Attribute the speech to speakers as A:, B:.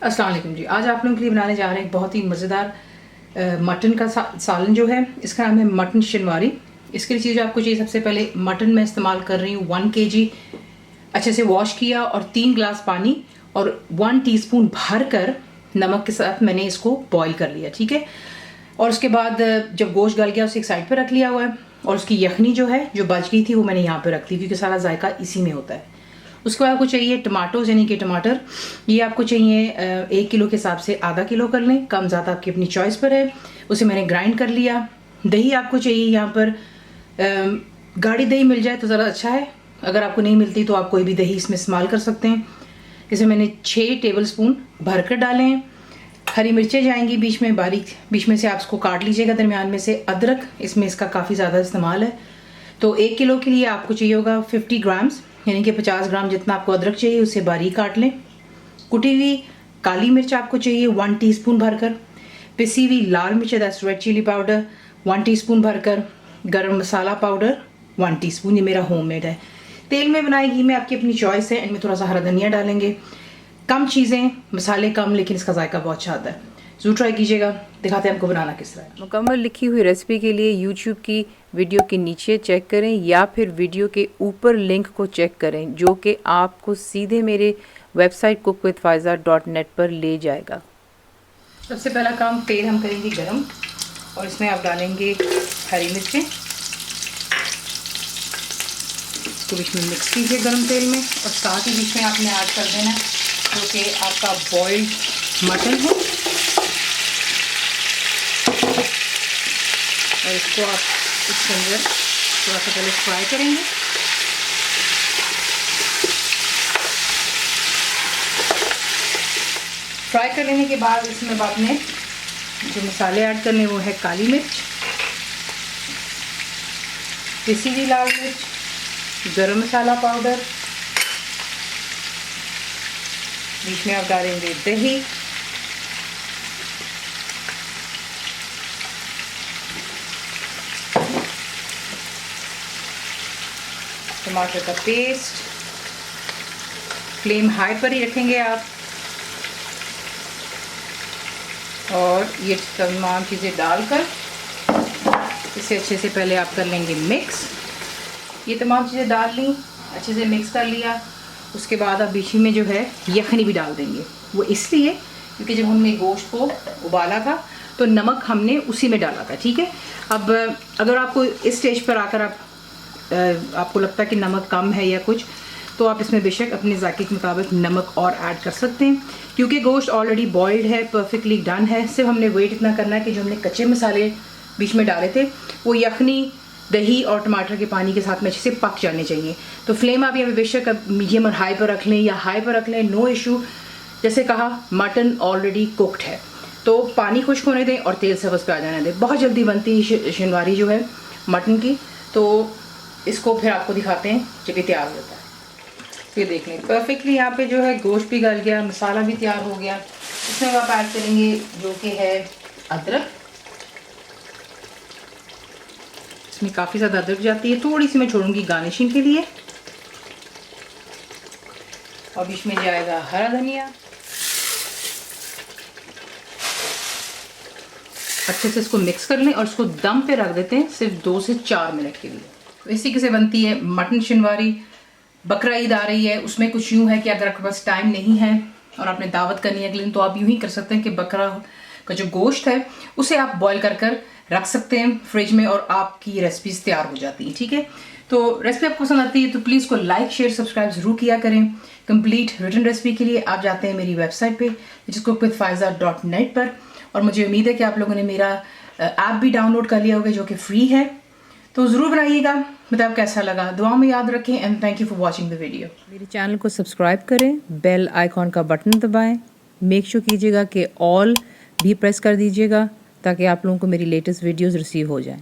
A: अस्सलाम वालेकुम जी। आज आप लोगों के लिए बनाने जा रहे हैं एक बहुत ही मज़ेदार मटन का सालन जो है, इसका नाम है मटन शनवारी। इसके लिए चीज़ आपको चाहिए, सबसे पहले मटन मैं इस्तेमाल कर रही हूँ 1 kg, अच्छे से वॉश किया और 3 गिलास पानी और 1 टीस्पून भर कर नमक के साथ मैंने इसको बॉईल कर लिया, ठीक है। और उसके बाद जब गोश्त गल गया उसे एक साइड पर रख लिया हुआ है, और उसकी यखनी जो है जो बच गई थी वो मैंने यहाँ पे रख दी, क्योंकि सारा जायका इसी में होता है। उसके बाद आपको चाहिए टमाटोज, यानी कि टमाटर। ये आपको चाहिए 1 किलो के हिसाब से आधा किलो कर लें, कम ज़्यादा आपकी अपनी चॉइस पर है। उसे मैंने ग्राइंड कर लिया। दही आपको चाहिए यहाँ पर गाढ़ी दही मिल जाए तो ज़रा अच्छा है, अगर आपको नहीं मिलती तो आप कोई भी दही इसमें इस्तेमाल कर सकते हैं। इसे मैंने 6 टेबल स्पून भर कर डाले हैं। हरी मिर्चें जाएंगी बीच में बारीक, बीच में से आप इसको काट लीजिएगा दरमियान में से। अदरक इसमें इसका काफ़ी ज़्यादा इस्तेमाल है, तो 1 किलो के लिए आपको चाहिए होगा 50 ग्राम्स, यानी कि 50 ग्राम जितना आपको अदरक चाहिए उसे बारीक काट लें। कुटी हुई काली मिर्च आपको चाहिए 1 टीस्पून भरकर। पिसी हुई लाल मिर्च, that's red chilli powder 1 teaspoon भरकर। गरम मसाला पाउडर 1 टीस्पून, ये मेरा होममेड है। तेल में बनाए घी में आपकी अपनी चॉइस है। इनमें थोड़ा सा हरा धनिया डालेंगे। कम चीज़ें, मसाले कम, लेकिन इसका जायका बहुत अच्छा आता है। ज़रूर ट्राई कीजिएगा। दिखाते हैं आपको बनाना किस तरह है।
B: मुकम्मल लिखी हुई रेसिपी के लिए यूट्यूब की वीडियो के नीचे चेक करें या फिर वीडियो के ऊपर लिंक को चेक करें, जो कि आपको सीधे मेरे वेबसाइट cookWithFaiza.net पर ले जाएगा।
A: सबसे पहला काम, तेल हम करेंगे गरम और इसमें आप डालेंगे हरी मिर्चें। इसको बीच में मिक्स कीजिए गरम तेल में, और साथ ही बीच में आपने ऐड कर देना जो कि आपका बॉइल्ड मटन है, और इसको आप इसके अंदर थोड़ा सा पहले फ्राई करेंगे। फ्राई कर लेने के बाद इसमें बाद में जो मसाले ऐड करने वो है काली मिर्च, पिसी हुई लाल मिर्च, गरम मसाला पाउडर। बीच में आप डालेंगे दही, टमाटर का पेस्ट। फ्लेम हाई पर ही रखेंगे आप, और ये तमाम चीज़ें डालकर इसे अच्छे से पहले आप कर लेंगे मिक्स। ये तमाम चीज़ें डाल ली, अच्छे से मिक्स कर लिया। उसके बाद आप बीच में जो है यखनी भी डाल देंगे। वो इसलिए क्योंकि जब हमने गोश्त को उबाला था तो नमक हमने उसी में डाला था, ठीक है। अब अगर आपको इस स्टेज पर आकर आपको लगता है कि नमक कम है या कुछ, तो आप इसमें बेशक अपने जायके के मुताबिक नमक और ऐड कर सकते हैं, क्योंकि गोश्त ऑलरेडी बॉइल्ड है, परफेक्टली डन है। सिर्फ हमने वेट इतना करना है कि जो हमने कच्चे मसाले बीच में डाले थे वो यखनी, दही और टमाटर के पानी के साथ में अच्छे से पक जाने चाहिए। तो फ्लेम आप यहाँ पे बेशक अब मीडियम और हाई पर रख लें या हाई पर रख लें, नो इशू। जैसे कहा, मटन ऑलरेडी कुकड है, तो पानी खुश्क होने दें और तेल सर्विस पे आ जाने दें। बहुत जल्दी बनती है शनवारी जो है मटन की। तो इसको फिर आपको दिखाते हैं जब ये तैयार हो जाता है। फिर देख लें परफेक्टली यहाँ पे जो है गोश्त भी गल गया, मसाला भी तैयार हो गया। इसमें आप ऐड करेंगे जो कि है अदरक। इसमें काफ़ी ज़्यादा अदरक जाती है, थोड़ी सी मैं छोड़ूंगी गार्निशिंग के लिए। और बीच में जाएगा हरा धनिया। अच्छे से इसको मिक्स कर लें और इसको दम पे रख देते हैं सिर्फ 2 से 4 मिनट के लिए। तो इसी से बनती है मटन शनवारी। बकरा ईद आ रही है, उसमें कुछ यूँ है कि अगर आपके पास टाइम नहीं है और आपने दावत करनी है अगले दिन, तो आप यूँ ही कर सकते हैं कि बकरा का जो गोश्त है उसे आप बॉईल कर रख सकते हैं फ्रिज में, और आपकी रेसिपीज तैयार हो जाती हैं, ठीक है। तो रेसिपी आपको पसंद आती है तो प्लीज़ को लाइक शेयर सब्सक्राइब ज़रूर किया करें। कंप्लीट रिटन रेसिपी के लिए आप जाते हैं मेरी वेबसाइट पे जिसको cookWithFaiza.net पर, और मुझे उम्मीद है कि आप लोगों ने मेरा ऐप भी डाउनलोड कर लिया होगा जो कि फ्री है। तो ज़रूर बनाइएगा, बताओ कैसा लगा। दुआ में याद रखें, and thank you for watching the video.
B: मेरे चैनल को सब्सक्राइब करें, बेल आइकॉन का बटन दबाएं, मेक श्योर कीजिएगा कि ऑल भी प्रेस कर दीजिएगा ताकि आप लोगों को मेरी लेटेस्ट वीडियोज़ रिसीव हो जाएं।